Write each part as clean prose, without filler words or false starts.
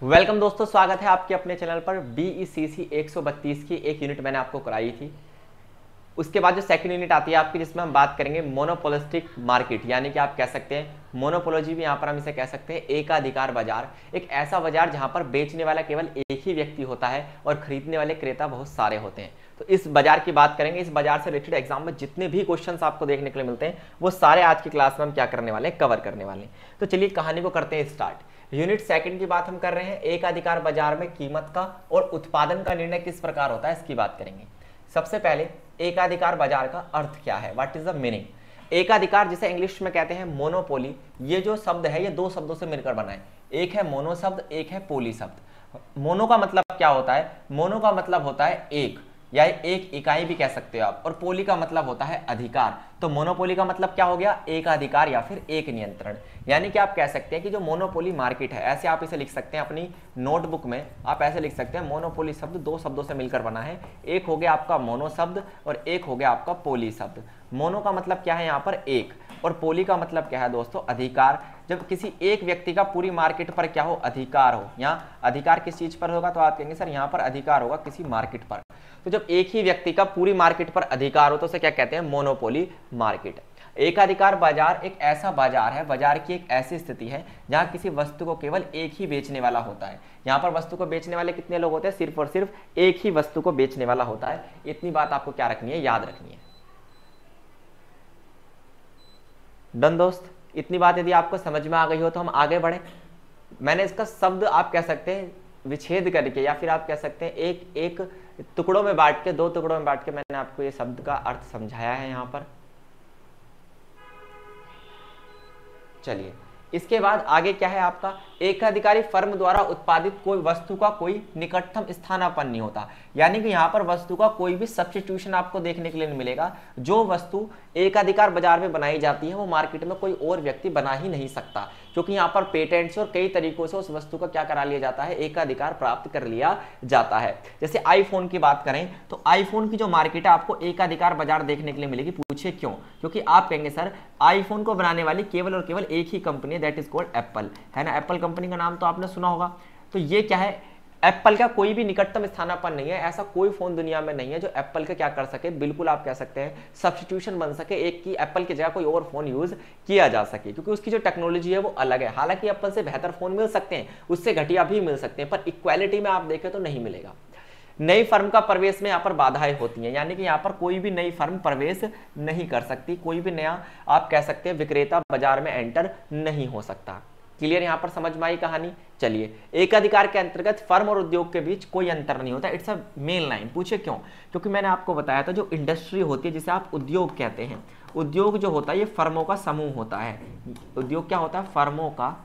Welcome दोस्तों, स्वागत है आपके अपने चैनल पर। BECC 132 की एक यूनिट मैंने आपको कराई थी। उसके बाद जो सेकंड यूनिट आती है आपकी, जिसमें हम बात करेंगे मोनोपोलिस्टिक मार्केट, यानी कि आप कह सकते हैं मोनोपोलॉजी भी यहाँ पर हम इसे कह सकते हैं एकाधिकार बाजार। एक ऐसा बाजार जहाँ पर बेचने वाला केवल एक ही व्यक्ति होता है और खरीदने वाले क्रेता बहुत सारे होते हैं। तो इस बाजार की बात करेंगे। इस बाजार से रिलेटेड एग्जाम में जितने भी क्वेश्चंस आपको देखने के लिए मिलते हैं वो सारे आज की क्लास में हम क्या करने वाले हैं, कवर करने वाले हैं। तो चलिए कहानी को करते हैं स्टार्ट। यूनिट सेकंड की बात हम कर रहे हैं। एकाधिकार बाजार में कीमत का और उत्पादन का निर्णय किस प्रकार होता है, इसकी बात करेंगे। सबसे पहले एकाधिकार बाजार का अर्थ क्या है, व्हाट इज द मीनिंग। एकाधिकार जिसे इंग्लिश में कहते हैं मोनोपोली, ये जो शब्द है ये दो शब्दों से मिलकर बना है। एक है मोनो शब्द, एक है पोली शब्द। मोनो का मतलब क्या होता है, मोनो का मतलब होता है एक या एक इकाई भी कह सकते हो आप, और पोली का मतलब होता है अधिकार। तो मोनोपोली का मतलब क्या हो गया, एक अधिकार या फिर एक नियंत्रण। यानी कि आप कह सकते हैं कि जो मोनोपोली मार्केट है, ऐसे आप इसे लिख सकते हैं अपनी नोटबुक में। आप ऐसे लिख सकते हैं मोनोपोली शब्द दो शब्दों से मिलकर बना है। एक हो गया आपका मोनो शब्द और एक हो गया आपका पोली शब्द। मोनो का मतलब क्या है यहाँ पर एक, और पोली का मतलब क्या है दोस्तों, अधिकार। जब किसी एक व्यक्ति का पूरी मार्केट पर क्या हो, अधिकार हो। यहाँ अधिकार किस चीज पर होगा, तो आप कहेंगे सर यहाँ पर अधिकार होगा किसी मार्केट पर। तो जब एक ही व्यक्ति का पूरी मार्केट पर अधिकार हो तो उसे क्या कहते हैं, मोनोपोली मार्केट। एकाधिकार बाजार एक ऐसा बाजार है, बाजार की एक ऐसी स्थिति है जहां किसी वस्तु को केवल एक ही बेचने वाला होता है। यहाँ पर वस्तु को बेचने वाले कितने लोग होते हैं, सिर्फ और सिर्फ एक ही वस्तु को बेचने वाला होता है। इतनी बात आपको क्या रखनी है, याद रखनी है। डन दोस्त, इतनी बात यदि आपको समझ में आ गई हो तो हम आगे बढ़े। मैंने इसका शब्द आप कह सकते हैं विच्छेद करके, या फिर आप कह सकते हैं एक एक टुकड़ों में बांट के, दो टुकड़ों में बांट के मैंने आपको ये शब्द का अर्थ समझाया है यहाँ पर। चलिए इसके बाद आगे क्या है आपका, एकाधिकारी फर्म द्वारा उत्पादित कोई वस्तु का कोई निकटतम स्थानापन्न नहीं होता। यानी कि यहाँ पर वस्तु का कोई भी सब्स्टिट्यूशन आपको देखने के लिए नहीं मिलेगा। जो वस्तु एकाधिकार बाजार में बनाई जाती है वो मार्केट में कोई और व्यक्ति बना ही नहीं सकता, क्योंकि यहाँ पर पेटेंट से और कई तरीकों से उस वस्तु का क्या करा लिया जाता है, एकाधिकार प्राप्त कर लिया जाता है। जैसे आईफोन की बात करें तो आईफोन की जो मार्केट है आपको एकाधिकार बाजार देखने के लिए मिलेगी। पूछे क्यों, क्योंकि आप कहेंगे सर आईफोन को बनाने वाली केवल और केवल एक ही कंपनी है, दैट इज कॉल्ड एप्पल, है ना। एप्पल कंपनी का नाम तो आपने सुना होगा। तो ये क्या है, एप्पल का कोई भी निकटतम स्थानापन्न नहीं है। ऐसा कोई फोन दुनिया में नहीं है जो एप्पल का क्या कर सके, बिल्कुल आप कह सकते हैं सब्स्टिट्यूशन बन सके, एक की एप्पल की जगह कोई और फोन यूज किया जा सके, क्योंकि उसकी जो टेक्नोलॉजी है वो अलग है। हालांकि एप्पल से बेहतर फोन मिल सकते हैं, उससे घटिया भी मिल सकते हैं, पर इक्वालिटी में आप देखें तो नहीं मिलेगा। नई फर्म का प्रवेश में यहाँ पर बाधाएं होती हैं, यानी कि यहाँ पर कोई भी नई फर्म प्रवेश नहीं कर सकती, कोई भी नया आप कह सकते हैं विक्रेता बाजार में एंटर नहीं हो सकता। क्लियर, यहाँ पर समझ में आई कहानी। चलिए, एकाधिकार के अंतर्गत फर्म और उद्योग के बीच कोई अंतर नहीं होता, इट्स अ मेन लाइन। पूछे क्यों, क्योंकि मैंने आपको बताया था जो इंडस्ट्री होती है जिसे आप उद्योग कहते हैं, उद्योग जो होता है ये फर्मों का समूह होता है। उद्योग क्या होता है, फर्मों का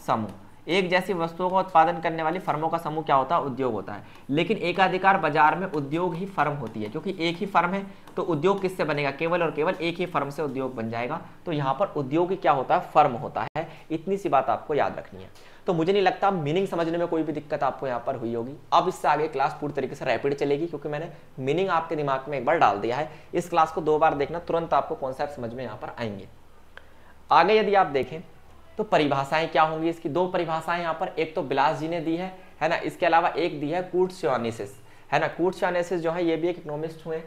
समूह। एक जैसी वस्तुओं का उत्पादन करने वाली फर्मों का समूह क्या होता है, उद्योग होता है। लेकिन एकाधिकार बाजार में उद्योग ही फर्म होती है, क्योंकि एक ही फर्म है तो उद्योग किससे बनेगा, केवल और केवल एक ही फर्म से उद्योग बन जाएगा। तो यहाँ पर उद्योग ही क्या होता है, फर्म होता है। इतनी सी बात आपको याद रखनी है। तो मुझे नहीं लगता मीनिंग समझने में कोई भी दिक्कत आपको यहाँ पर हुई होगी। अब इससे आगे क्लास पूरी तरीके से रैपिड चलेगी, क्योंकि मैंने मीनिंग आपके दिमाग में एक बार डाल दिया है। इस क्लास को 2 बार देखना, तुरंत आपको कॉन्सेप्ट समझ में यहाँ पर आएंगे। आगे यदि आप देखें तो परिभाषाएं क्या होंगी, इसकी 2 परिभाषाएं यहाँ पर, एक तो बिलास जी ने दी है ना, इसके अलावा एक दी है कूट्स-योआनिसिस, है ना। कूट्स-योआनिसिस जो है ये भी एक इकोनॉमिस्ट हुए।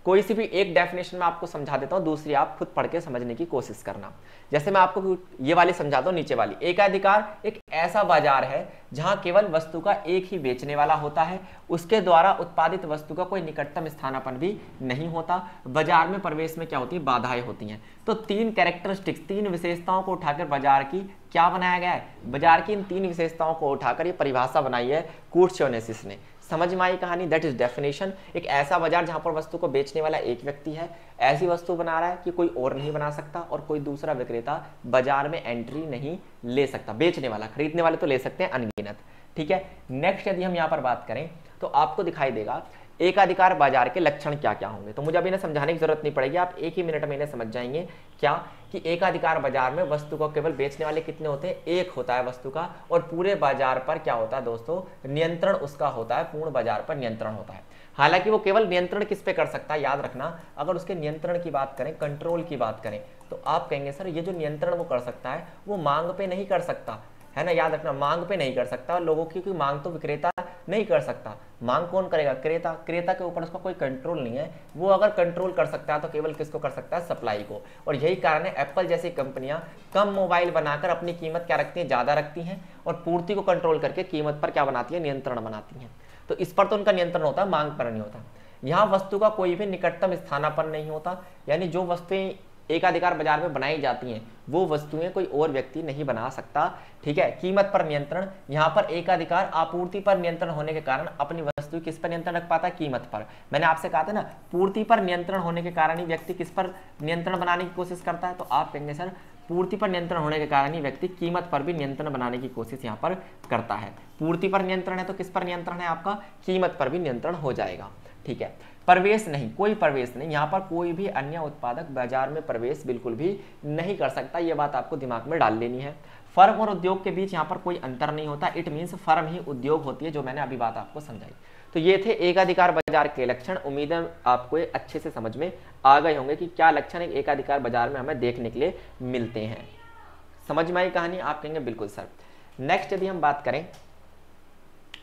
कोई सी भी एक डेफिनेशन में आपको समझा देता हूं, दूसरी आप खुद पढ़ के समझने की कोशिश करना। जैसे मैं आपको ये वाली समझाता हूं, नीचे वाली। एकाधिकार एक ऐसा बाजार है जहां केवल वस्तु का एक ही बेचने वाला होता है, उसके द्वारा उत्पादित वस्तु का कोई निकटतम स्थानापन्न भी नहीं होता। बाजार में प्रवेश में क्या होती है, बाधाएं होती हैं। तो 3 कैरेक्टरिस्टिक्स, 3 विशेषताओं को उठाकर बाजार की क्या बनाया गया है, बाजार की इन 3 विशेषताओं को उठाकर ये परिभाषा बनाई है कूट्स-योआनिसिस ने। समझ में आई कहानी, दैट इज डेफिनेशन। एक ऐसा बाजार जहां पर वस्तु को बेचने वाला एक व्यक्ति है, ऐसी वस्तु बना रहा है कि कोई और नहीं बना सकता, और कोई दूसरा विक्रेता बाजार में एंट्री नहीं ले सकता। बेचने वाला, खरीदने वाले तो ले सकते हैं अनगिनत, ठीक है। नेक्स्ट यदि हम यहाँ पर बात करें तो आपको दिखाई देगा एकाधिकार बाजार के लक्षण क्या क्या होंगे। तो मुझे अभी इन्हें समझाने की जरूरत नहीं पड़ेगी, आप एक ही मिनट में इन्हें समझ जाएंगे। क्या कि एकाधिकार बाजार में वस्तु को केवल बेचने वाले कितने होते हैं, एक होता है वस्तु का, और पूरे बाजार पर क्या होता है दोस्तों, नियंत्रण उसका होता है, पूर्ण बाजार पर नियंत्रण होता है। हालांकि वो केवल नियंत्रण किस पे कर सकता है, याद रखना, अगर उसके नियंत्रण की बात करें, कंट्रोल की बात करें, तो आप कहेंगे सर ये जो नियंत्रण वो कर सकता है वो मांग पे नहीं कर सकता, है ना, याद रखना, मांग पे नहीं कर सकता लोगों की, क्योंकि मांग तो विक्रेता नहीं कर सकता, मांग कौन करेगा, क्रेता। क्रेता के ऊपर उसका कोई कंट्रोल नहीं है, वो अगर कंट्रोल कर सकता है तो केवल किसको कर सकता है, सप्लाई को। और यही कारण है एप्पल जैसी कंपनियां कम मोबाइल बनाकर अपनी कीमत क्या रखती हैं, ज्यादा रखती हैं, और पूर्ति को कंट्रोल करके कीमत पर क्या बनाती है, नियंत्रण बनाती हैं। तो इस पर तो उनका नियंत्रण होता है, मांग पर नहीं होता। यहाँ वस्तु का कोई भी निकटतम स्थानापन्न नहीं होता, यानी जो वस्तुएं एकाधिकार बाजार में बनाई जाती हैं वो वस्तुएं कोई और व्यक्ति नहीं बना सकता। ठीक है, कीमत पर नियंत्रण, यहाँ पर एकाधिकार आपूर्ति पर नियंत्रण होने के कारण अपनी वस्तु किस पर नियंत्रण रख पाता है, कीमत पर। मैंने आपसे कहा था ना, पूर्ति पर नियंत्रण होने के कारण ही व्यक्ति किस पर नियंत्रण बनाने की कोशिश करता है, तो आप कहेंगे सर पूर्ति पर नियंत्रण होने के कारण ही व्यक्ति कीमत पर भी नियंत्रण बनाने की कोशिश यहाँ पर करता है। पूर्ति पर नियंत्रण है तो किस पर नियंत्रण है आपका, कीमत पर भी नियंत्रण हो जाएगा। ठीक है, प्रवेश नहीं, कोई प्रवेश नहीं, यहाँ पर कोई भी अन्य उत्पादक बाजार में प्रवेश बिल्कुल भी नहीं कर सकता, ये बात आपको दिमाग में डाल लेनी है। फर्म और उद्योग के बीच यहाँ पर कोई अंतर नहीं होता, इट मीन्स फर्म ही उद्योग होती है, जो मैंने अभी बात आपको समझाई। तो ये थे एकाधिकार बाजार के लक्षण। उम्मीद है आपको ये अच्छे से समझ में आ गए होंगे कि क्या लक्षण एक एकाधिकार बाजार में हमें देखने के लिए मिलते हैं। समझ में आई कहानी, आप कहेंगे बिल्कुल सर। नेक्स्ट यदि हम बात करें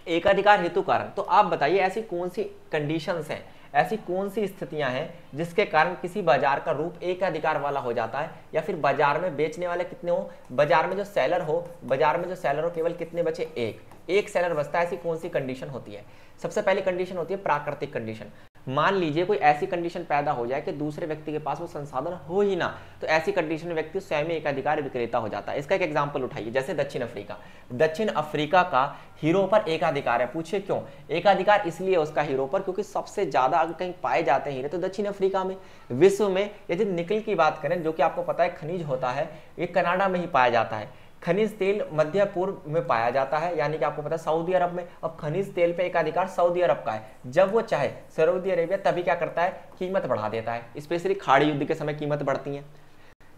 एकाधिकार हेतु कारण, तो आप बताइए ऐसी कौन सी कंडीशंस हैं, ऐसी कौन सी स्थितियां हैं जिसके कारण किसी बाजार का रूप एकाधिकार वाला हो जाता है, या फिर बाजार में बेचने वाले कितने हो, बाजार में जो सेलर हो केवल कितने बचे, एक सेलर बचता है, ऐसी कौन सी कंडीशन होती है। सबसे पहली कंडीशन होती है प्राकृतिक कंडीशन। मान लीजिए कोई ऐसी कंडीशन पैदा हो जाए कि दूसरे व्यक्ति के पास वो संसाधन हो ही ना, तो ऐसी कंडीशन में व्यक्ति स्वयं एकाधिकार विक्रेता हो जाता है। इसका एक एग्जांपल उठाइए, जैसे दक्षिण अफ्रीका का हीरो पर एकाधिकार है। पूछिए क्यों एकाधिकार, इसलिए उसका हीरो पर क्योंकि सबसे ज्यादा अगर कहीं पाए जाते हैं हीरे तो दक्षिण अफ्रीका में। विश्व में यदि निकल की बात करें, जो कि आपको पता है खनिज होता है, ये कनाडा में ही पाया जाता है। खनिज तेल मध्य पूर्व में पाया जाता है, यानी कि आपको पता है सऊदी अरब में। अब खनिज तेल पे एकाधिकार सऊदी अरब का है, जब वो चाहे सऊदी अरेबिया तभी क्या करता है, कीमत बढ़ा देता है। स्पेशली खाड़ी युद्ध के समय कीमत बढ़ती है।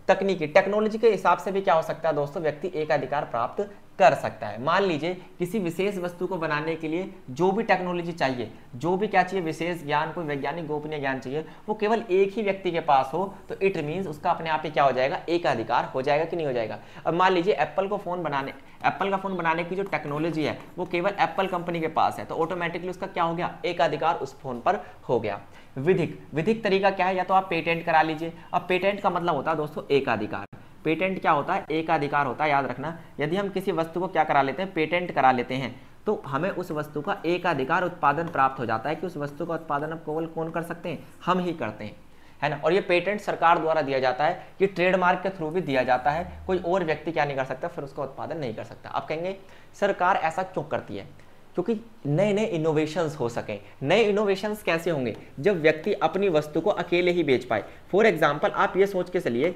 टेक्नोलॉजी के हिसाब से भी क्या हो सकता है दोस्तों, व्यक्ति एकाधिकार प्राप्त कर सकता है। मान लीजिए किसी विशेष वस्तु को बनाने के लिए जो भी टेक्नोलॉजी चाहिए, जो भी क्या चाहिए, विशेष ज्ञान, कोई वैज्ञानिक गोपनीय ज्ञान चाहिए, वो केवल एक ही व्यक्ति के पास हो, तो इट मीन्स उसका अपने आप ही क्या हो जाएगा, एकाधिकार हो जाएगा कि नहीं हो जाएगा। अब मान लीजिए एप्पल का फोन बनाने की जो टेक्नोलॉजी है वो केवल एप्पल कंपनी के पास है, तो ऑटोमेटिकली उसका क्या हो गया, एकाधिकार उस फोन पर हो गया। विधिक तरीका क्या है, या तो आप पेटेंट करा लीजिए। अब पेटेंट का मतलब होता है दोस्तों एकाधिकार। पेटेंट क्या होता है, एकाधिकार होता है, याद रखना। यदि हम किसी वस्तु को क्या करा लेते हैं, पेटेंट करा लेते हैं, तो हमें उस वस्तु का एकाधिकार उत्पादन प्राप्त हो जाता है कि उस वस्तु का उत्पादन अब केवल कौन कर सकते हैं, हम ही करते हैं, है ना। और ये पेटेंट सरकार द्वारा दिया जाता है, ये ट्रेडमार्क के थ्रू भी दिया जाता है, कोई और व्यक्ति क्या नहीं कर सकता, फिर उसका उत्पादन नहीं कर सकता। आप कहेंगे सरकार ऐसा क्यों करती है, क्योंकि नए नए इनोवेशंस हो सकें। नए इनोवेशंस कैसे होंगे, जब व्यक्ति अपनी वस्तु को अकेले ही बेच पाए। फॉर एग्जाम्पल आप ये सोच के चलिए,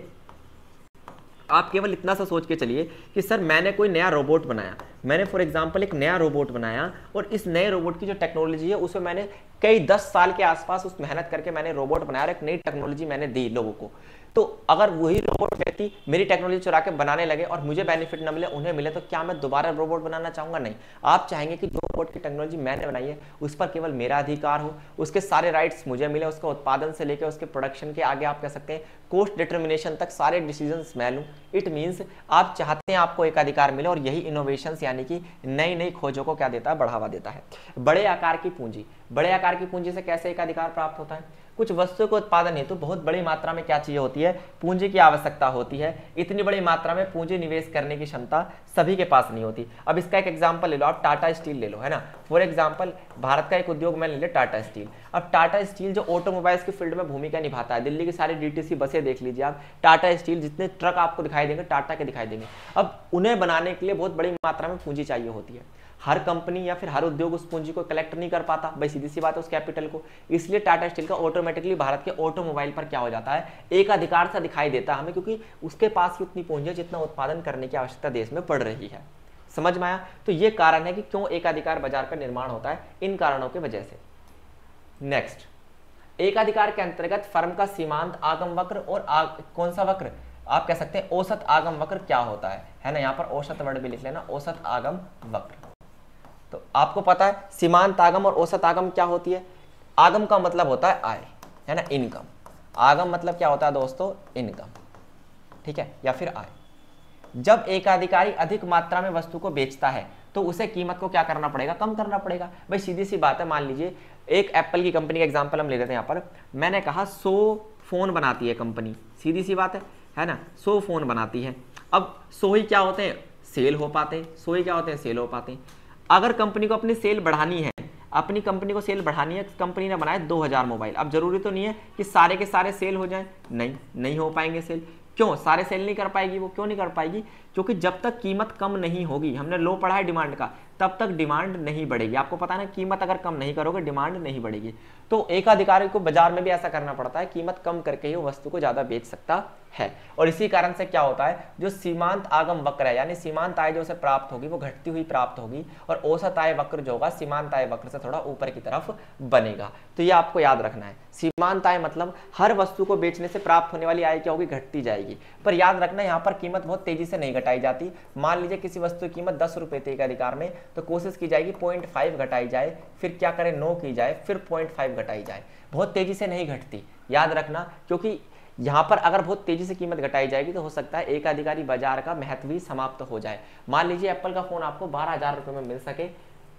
आप केवल इतना सा सोच के चलिए कि सर मैंने कोई नया रोबोट बनाया, मैंने फॉर एग्जांपल एक नया रोबोट बनाया, और इस नए रोबोट की जो टेक्नोलॉजी है उसमें मैंने कई 10 साल के आसपास उस मेहनत करके मैंने रोबोट बनाया और एक नई टेक्नोलॉजी मैंने दी लोगों को। तो अगर वही रोबोट व्यक्ति मेरी टेक्नोलॉजी चुरा के बनाने लगे और मुझे बेनिफिट न मिले, उन्हें मिले, तो क्या मैं दोबारा रोबोट बनाना चाहूंगा, नहीं। आप चाहेंगे कि जो रोबोट की टेक्नोलॉजी मैंने बनाई है उस पर केवल मेरा अधिकार हो, उसके सारे राइट्स मुझे मिले, उसका उत्पादन से लेकर उसके प्रोडक्शन के आगे आप कह सकते हैं कोस्ट डिटर्मिनेशन तक सारे डिसीजंस मैं लूं। इट मीन्स आप चाहते हैं आपको एक अधिकार मिले, और यही इनोवेशंस यानी कि नई नई खोजों को क्या देता है, बढ़ावा देता है। बड़े आकार की पूंजी से कैसे एक अधिकार प्राप्त होता है, कुछ वस्तुओं के उत्पादन हेतु बहुत बड़ी मात्रा में क्या चाहिए होती है, पूंजी की आवश्यकता होती है। इतनी बड़ी मात्रा में पूंजी निवेश करने की क्षमता सभी के पास नहीं होती। अब इसका एक एग्जांपल ले लो, आप टाटा स्टील ले लो, है ना। फॉर एग्जांपल भारत का एक उद्योग में ले ले टाटा स्टील। अब टाटा स्टील जो ऑटोमोबाइल्स की फील्ड में भूमिका निभाता है, दिल्ली की सारी डीटीसी बसें देख लीजिए आप, टाटा स्टील जितने ट्रक आपको दिखाई देंगे टाटा के दिखाई देंगे। अब उन्हें बनाने के लिए बहुत बड़ी मात्रा में पूंजी चाहिए होती है। हर कंपनी या फिर हर उद्योग उस पूंजी को कलेक्ट नहीं कर पाता, भाई सीधी सी बात है, उस कैपिटल को। इसलिए टाटा स्टील का ऑटोमेटिकली भारत के ऑटोमोबाइल पर क्या हो जाता है, एक अधिकार सा दिखाई देता है हमें, क्योंकि उसके पास उतनी पूंजी है जितना उत्पादन करने की आवश्यकता देश में पड़ रही है। समझ में आया। तो ये कारण है कि क्यों एकाधिकार बाजार का निर्माण होता है, इन कारणों की वजह से। नेक्स्ट, एकाधिकार के अंतर्गत फर्म का सीमांत आगम वक्र और कौन सा वक्र, आप कह सकते हैं औसत आगम वक्र क्या होता है ना। यहाँ पर औसत वर्ड भी लिख लेना, औसत आगम वक्र। तो आपको पता है सीमांत आगम और औसत आगम क्या होती है। आगम का मतलब होता है आय, है ना, इनकम। आगम मतलब क्या होता है दोस्तों, इनकम, ठीक है, या फिर आय। जब एक अधिकारी अधिक मात्रा में वस्तु को बेचता है तो उसे कीमत को क्या करना पड़ेगा, कम करना पड़ेगा। भाई सीधी सी बात है, मान लीजिए एक एप्पल की कंपनी का एग्जांपल हम ले लेते हैं। यहाँ पर मैंने कहा 100 फोन बनाती है कंपनी, सीधी सी बात है ना, 100 फोन बनाती है। अब 100 ही क्या होते हैं, सेल हो पाते हैं, 100 ही क्या होते हैं, सेल हो पाते हैं। अगर कंपनी को अपनी सेल बढ़ानी है, अपनी कंपनी को सेल बढ़ानी है, कंपनी ने बनाए 2000 मोबाइल। अब जरूरी तो नहीं है कि सारे के सारे सेल हो जाएं, नहीं हो पाएंगे सेल। क्यों सारे सेल नहीं कर पाएगी वो, क्यों नहीं कर पाएगी, क्योंकि जब तक कीमत कम नहीं होगी, हमने लो पढ़ा है डिमांड का, तब तक डिमांड नहीं बढ़ेगी। आपको पता है ना, कीमत अगर कम नहीं करोगे डिमांड नहीं बढ़ेगी। तो एक अधिकारी को बाजार में भी ऐसा करना पड़ता है, कीमत कम करके ही वो वस्तु को ज्यादा बेच सकता है। और इसी कारण से क्या होता है, जो सीमांत आगम वक्र है, यानी सीमांत आय जो उसे प्राप्त होगी वो घटती हुई प्राप्त होगी, और औसत आय वक्र जो होगा सीमांत आय वक्र से थोड़ा ऊपर की तरफ बनेगा। तो ये आपको याद रखना है। सीमांत आय मतलब हर वस्तु को बेचने से प्राप्त होने वाली आय क्या होगी, घटती जाएगी। पर याद रखना यहाँ पर कीमत बहुत तेजी से नहीं घटाई जाती। मान लीजिए किसी वस्तु की कीमत 10 रुपए थी एक अधिकार में, तो कोशिश की जाएगी 0.5 घटाई जाए, फिर क्या करें 9 की जाए, फिर 0.5 घटाई जाए। बहुत तेजी से नहीं घटती, याद रखना, क्योंकि यहां पर अगर बहुत तेजी से कीमत घटाई जाएगी तो हो सकता है एक अधिकारी बाजार का महत्व ही समाप्त हो जाए। मान लीजिए एप्पल का फोन आपको 12,000 रुपए में मिल सके,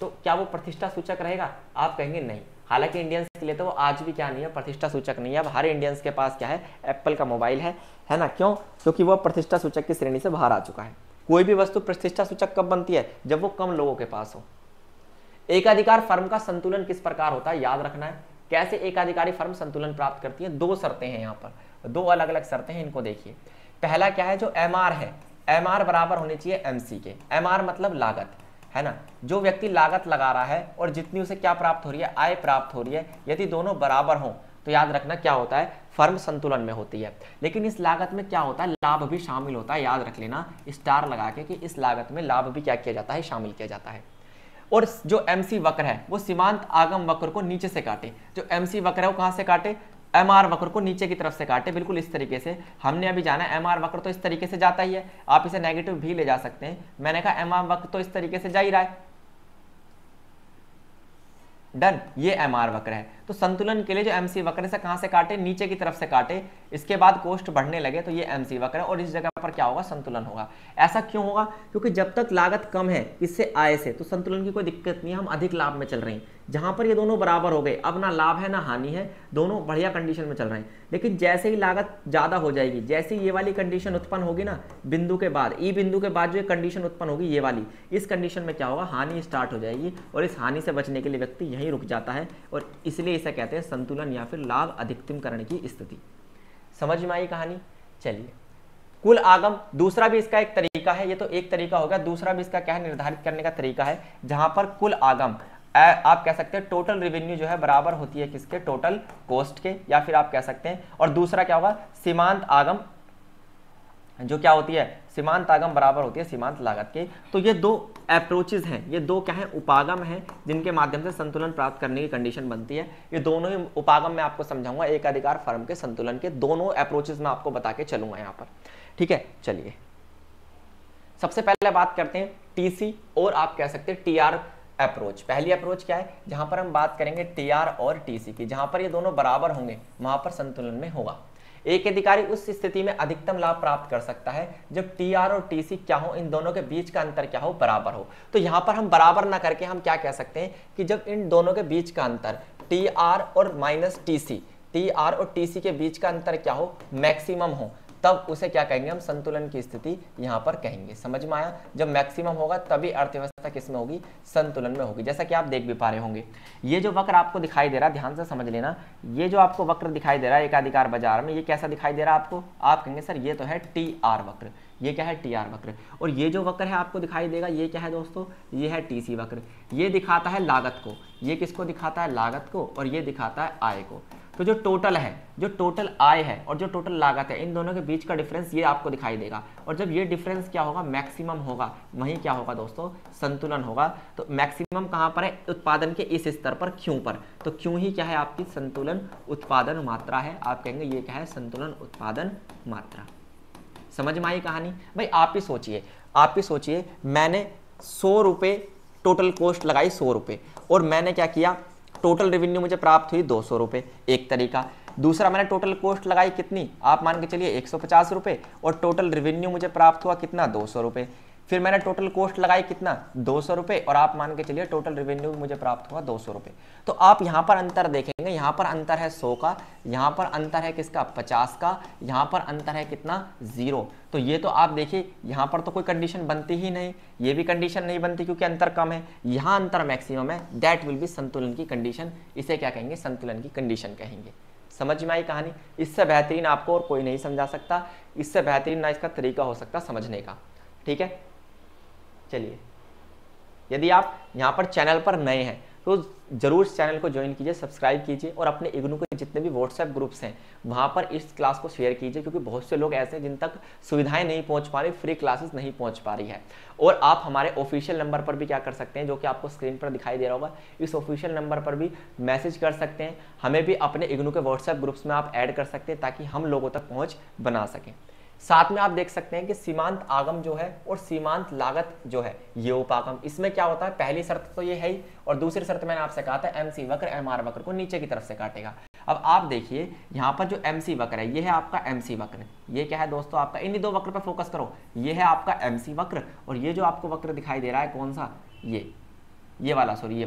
तो क्या वो प्रतिष्ठा सूचक रहेगा, आप कहेंगे नहीं। हालांकि इंडियंस के लिए तो वो आज भी क्या नहीं है, प्रतिष्ठा सूचक नहीं है। अब हर इंडियंस के पास क्या है, एप्पल का मोबाइल है ना। क्यों, क्योंकि वो प्रतिष्ठा सूचक की श्रेणी से बाहर आ चुका है। कोई भी वस्तु प्रतिष्ठा सूचक कब बनती है, जब वो कम लोगों के पास हो। एकाधिकार फर्म का संतुलन किस प्रकार होता है, याद रखना है। कैसे एकाधिकारी फर्म संतुलन प्राप्त करती है, 2 शर्तें हैं यहाँ पर, 2 अलग अलग शर्तें हैं, इनको देखिए। पहला क्या है, जो एमआर है, एमआर बराबर होनी चाहिए एमसी के। एमआर मतलब लागत, है ना। जो व्यक्ति लागत लगा रहा है और जितनी उसे क्या प्राप्त हो रही है, आय प्राप्त हो रही है, यदि दोनों बराबर हों तो याद रखना क्या होता है, फर्म संतुलन में होती है। लेकिन इस लागत में क्या होता है, लाभ भी शामिल होता है। याद रख लेना स्टार लगा के कि इस लागत में लाभ भी क्या किया जाता है, शामिल किया जाता है। और जो एमसी वक्र है वो सीमांत आगम वक्र को नीचे से काटे। जो एमसी वक्र है वो कहां से काटे, एमआर वक्र को नीचे की तरफ से काटे, बिल्कुल इस तरीके से। हमने अभी जाना एमआर वक्र तो इस तरीके से जाता ही है, आप इसे नेगेटिव भी ले जा सकते हैं। मैंने कहा एमआर वक्र तो इस तरीके से जा ही रहा है, डन। ये एमआर वक्र है। तो संतुलन के लिए जो एमसी वक्र से कहां से काटे, नीचे की तरफ से काटे, इसके बाद कोष्ठ बढ़ने लगे तो ये एमसी वक्र है, और इस जगह पर क्या होगा, संतुलन होगा। ऐसा क्यों होगा, क्योंकि जब तक लागत कम है इससे आय से, तो संतुलन की कोई दिक्कत नहीं है, हम अधिक लाभ में चल रहे हैं। जहां पर ये दोनों बराबर हो गए, अब ना लाभ है ना हानि है, दोनों बढ़िया कंडीशन में चल रहे हैं। लेकिन जैसे ही लागत ज्यादा हो जाएगी, जैसे ये वाली कंडीशन उत्पन्न होगी ना, बिंदु के बाद, ई बिंदु के बाद जो कंडीशन उत्पन्न होगी ये वाली, इस कंडीशन में क्या होगा, हानि स्टार्ट हो जाएगी, और इस हानि से बचने के लिए व्यक्ति यहीं रुक जाता है, और इसलिए इसे कहते हैं संतुलन या फिर लाभ अधिकतम करने की स्थिति। समझ में आई कहानी। चलिए, कुल आगम दूसरा भी इसका एक तरीका है, ये तो एक तरीका होगा, दूसरा भी इसका क्या है, निर्धारित करने का तरीका है, जहां पर कुल आगम आप कह सकते हैं टोटल रेवेन्यू जो है बराबर होती है किसके, टोटल कॉस्ट के, या फिर आप कह सकते हैं, और दूसरा क्या होगा, सीमांत आगम जो क्या होती है, सीमांत आगम बराबर होती है सीमांत लागत के। तो ये 2 अप्रोचेज हैं, ये 2 क्या है, उपागम हैं, जिनके माध्यम से संतुलन प्राप्त करने की कंडीशन बनती है। ये दोनों ही उपागम मैं आपको समझाऊंगा, एक अधिकार फर्म के संतुलन के दोनों अप्रोचेज मैं आपको बता के चलूंगा यहाँ पर, ठीक है। चलिए, सबसे पहले बात करते हैं टीसी और आप कह सकते हैं टीआर अप्रोच। पहली अप्रोच क्या है, जहां पर हम बात करेंगे टीआर और टीसी की, जहां पर ये दोनों बराबर होंगे वहां पर संतुलन में होगा। एक अधिकारी उस स्थिति में अधिकतम लाभ प्राप्त कर सकता है जब टीआर और टीसी क्या हो, इन दोनों के बीच का अंतर क्या हो, बराबर हो। तो यहां पर हम बराबर ना करके हम क्या कह सकते हैं कि जब इन दोनों के बीच का अंतर टीआर और माइनस टीसी, टीआर और टीसी के बीच का अंतर क्या हो, मैक्सिमम हो, तब उसे क्या कहेंगे, हम संतुलन की स्थिति यहां पर कहेंगे। समझ में आया, जब मैक्सिमम होगा तभी अर्थव्यवस्था किसमें होगी, संतुलन में होगी। जैसा कि आप देख भी पा रहे होंगे, ये जो वक्र आपको दिखाई दे रहा है, ध्यान से समझ लेना, ये जो आपको वक्र दिखाई दे रहा है एकाधिकार बाजार में, ये कैसा दिखाई दे रहा है आपको, आप कहेंगे सर ये तो है टीआर वक्र। ये क्या है, टीआर वक्र। और ये जो वक्र है आपको दिखाई देगा, ये क्या है दोस्तों, ये है टीसी वक्र। ये दिखाता है लागत को, ये किसको दिखाता है, लागत को, और ये दिखाता है आय को। तो जो टोटल है, जो टोटल आय है और जो टोटल लागत है, इन दोनों के बीच का डिफरेंस ये आपको दिखाई देगा। और जब ये डिफरेंस क्या होगा, मैक्सिमम होगा, वहीं क्या होगा दोस्तों, संतुलन होगा। तो मैक्सिमम कहां पर है, उत्पादन के इस स्तर पर, क्यों पर। तो क्यों ही क्या है आपकी संतुलन उत्पादन मात्रा है, आप कहेंगे ये क्या है, संतुलन उत्पादन मात्रा। समझ में आई कहानी। भाई आप ही सोचिए, मैंने 100 रुपए टोटल कॉस्ट लगाई, 100 रुपए, और मैंने क्या किया, टोटल रेवेन्यू मुझे प्राप्त हुई 200 रुपए, एक तरीका। दूसरा मैंने टोटल कॉस्ट लगाई कितनी, आप मान के चलिए 150 रुपये, और टोटल रेवेन्यू मुझे प्राप्त हुआ कितना, 200 रुपये। फिर मैंने टोटल कॉस्ट लगाई कितना, 200 रुपये, और आप मान के चलिए टोटल रेवेन्यू मुझे प्राप्त हुआ 200 रुपये। तो आप यहाँ पर अंतर देखेंगे, यहाँ पर अंतर है 100 का, यहाँ पर अंतर है किसका, 50 का, यहाँ पर अंतर है कितना, 0। तो ये तो आप देखिए यहाँ पर तो कोई कंडीशन बनती ही नहीं, ये भी कंडीशन नहीं बनती क्योंकि अंतर कम है, यहाँ अंतर मैक्सिमम है, दैट विल बी संतुलन की कंडीशन। इसे क्या कहेंगे, संतुलन की कंडीशन कहेंगे। समझ में आई कहानी? इससे बेहतरीन आपको और कोई नहीं समझा सकता, इससे बेहतरीन ना इसका तरीका हो सकता समझने का। ठीक है, चलिए, यदि आप यहाँ पर चैनल पर नए हैं तो जरूर इस चैनल को ज्वाइन कीजिए, सब्सक्राइब कीजिए, और अपने इग्नू के जितने भी व्हाट्सएप ग्रुप्स हैं वहाँ पर इस क्लास को शेयर कीजिए, क्योंकि बहुत से लोग ऐसे हैं जिन तक सुविधाएं नहीं पहुँच पा रही, फ्री क्लासेस नहीं पहुँच पा रही है। और आप हमारे ऑफिशियल नंबर पर भी क्या कर सकते हैं, जो कि आपको स्क्रीन पर दिखाई दे रहा होगा, इस ऑफिशियल नंबर पर भी मैसेज कर सकते हैं, हमें भी अपने इग्नू के व्हाट्सएप ग्रुप्स में आप ऐड कर सकते हैं ताकि हम लोगों तक पहुँच बना सकें। साथ में आप देख सकते हैं कि सीमांत आगम जो है और सीमांत लागत जो है ये उपागम, इसमें क्या होता है, पहली शर्त तो ये है ही, और दूसरी शर्त मैंने आपसे कहा था एमसी वक्र एमआर वक्र को नीचे की तरफ से काटेगा। अब आप देखिए यहाँ पर जो एमसी वक्र है ये है आपका एमसी वक्र, ये क्या है दोस्तों आपका, इन्हीं दो वक्र पर फोकस करो, ये है आपका एमसी वक्र, और ये जो आपको वक्र दिखाई दे रहा है कौन सा, ये वाला, सॉरी ये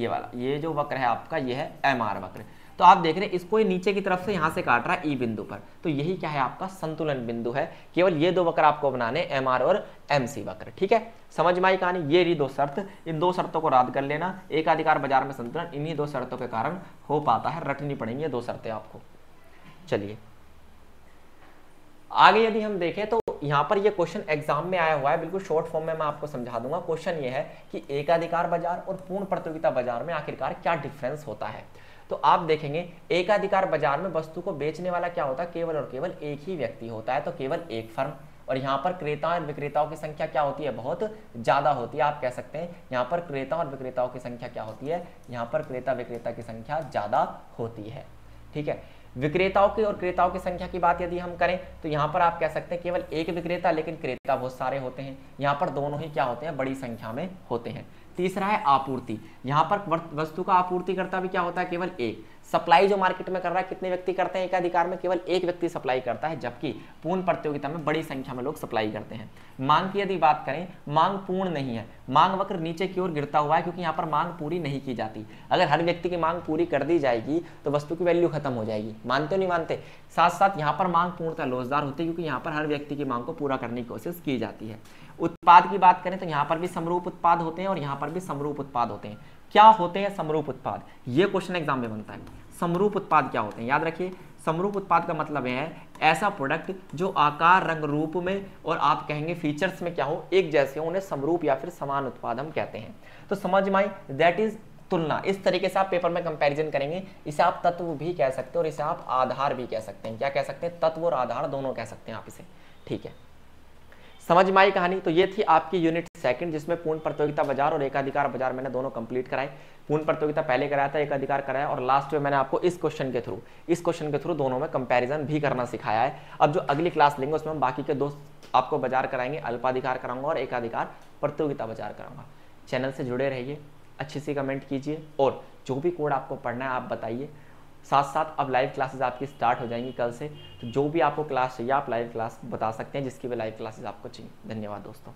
वाला ये जो वक्र है आपका ये है एमआर वक्र। तो आप देख रहे हैं इसको ये नीचे की तरफ से यहाँ से काट रहा है ई बिंदु पर, तो यही क्या है आपका संतुलन बिंदु है। केवल ये दो वक्र आपको बनाने, एमआर और एमसी वक्र। ठीक है, समझ में आई कहानी? ये रही दो शर्त, इन दो शर्तों को याद कर लेना। एकाधिकार बाजार में संतुलन इन्हीं दो शर्तों के कारण हो पाता है, रटनी पड़ेंगी ये दो शर्तें आपको। चलिए आगे यदि हम देखें तो यहाँ पर ये क्वेश्चन एग्जाम में आया हुआ है, बिल्कुल शॉर्ट फॉर्म में मैं आपको समझा दूंगा। क्वेश्चन ये है कि एकाधिकार बाजार और पूर्ण प्रतियोगिता बाजार में आखिरकार क्या डिफरेंस होता है। तो आप देखेंगे एकाधिकार बाजार में वस्तु को बेचने वाला क्या होता है, केवल और केवल एक ही व्यक्ति होता है, तो केवल एक फर्म, और यहाँ पर क्रेता और विक्रेताओं की संख्या क्या होती है, बहुत ज्यादा होती है। आप कह सकते हैं यहाँ पर क्रेता और विक्रेताओं की संख्या क्या होती है, यहाँ पर क्रेता विक्रेता की संख्या ज्यादा होती है। ठीक है, विक्रेताओं की और क्रेताओं की संख्या की बात यदि हम करें तो यहाँ पर आप कह सकते हैं केवल एक विक्रेता, लेकिन क्रेता बहुत सारे होते हैं। यहाँ पर दोनों ही क्या होते हैं, बड़ी संख्या में होते हैं। तीसरा है आपूर्ति, यहाँ पर वस्तु का आपूर्तिकर्ता भी क्या होता है, केवल एक। सप्लाई जो मार्केट में कर रहा है कितने व्यक्ति करते हैं, एकाधिकार में केवल एक व्यक्ति सप्लाई करता है, जबकि पूर्ण प्रतियोगिता में बड़ी संख्या में लोग सप्लाई करते हैं। मांग की यदि बात करें, मांग पूर्ण नहीं है, मांग वक्र नीचे की ओर गिरता हुआ है, क्योंकि यहाँ पर मांग पूरी नहीं की जाती। अगर हर व्यक्ति की मांग पूरी कर दी जाएगी तो वस्तु की वैल्यू खत्म हो जाएगी, मानते हो नहीं मानते? साथ साथ यहाँ पर मांग पूर्णतः लोचदार होती है, क्योंकि यहाँ पर हर व्यक्ति की मांग को पूरा करने की कोशिश की जाती है। उत्पाद की बात करें तो यहाँ पर भी समरूप उत्पाद होते हैं और यहाँ पर भी समरूप उत्पाद होते हैं। क्या होते हैं समरूप उत्पाद, ये क्वेश्चन एग्जाम में बनता है। समरूप उत्पाद क्या होते हैं, याद रखिए, समरूप उत्पाद का मतलब है ऐसा प्रोडक्ट जो आकार, रंग, रूप में और आप कहेंगे फीचर्स में क्या हो, एक जैसे हो, उन्हें समरूप या फिर समान उत्पाद हम कहते हैं। तो समझ में आई, दैट इज तुलना। इस तरीके से आप पेपर में कंपैरिजन करेंगे। इसे आप तत्व भी कह सकते हैं और इसे आप आधार भी कह सकते हैं। क्या कह सकते हैं, तत्व और आधार दोनों कह सकते हैं आप इसे। ठीक है, समझ में आई कहानी? तो ये थी आपकी यूनिट सेकंड, जिसमें पूर्ण प्रतियोगिता बाजार और एकाधिकार बाजार मैंने दोनों कंप्लीट कराए। पूर्ण प्रतियोगिता पहले कराया था, एकाधिकार कराया, और लास्ट में मैंने आपको इस क्वेश्चन के थ्रू दोनों में कंपैरिजन भी करना सिखाया है। अब जो अगली क्लास लेंगे उसमें हम बाकी के दो आपको बाजार कराएंगे, अल्पाधिकार कराऊंगा और एकाधिकार प्रतियोगिता बाजार कराऊंगा। चैनल से जुड़े रहिए, अच्छी सी कमेंट कीजिए, और जो भी कोड आपको पढ़ना है आप बताइए। साथ साथ अब लाइव क्लासेस आपकी स्टार्ट हो जाएंगी कल से, तो जो भी आपको क्लास चाहिए आप लाइव क्लास बता सकते हैं, जिसकी भी लाइव क्लासेस आपको चाहिए। धन्यवाद दोस्तों।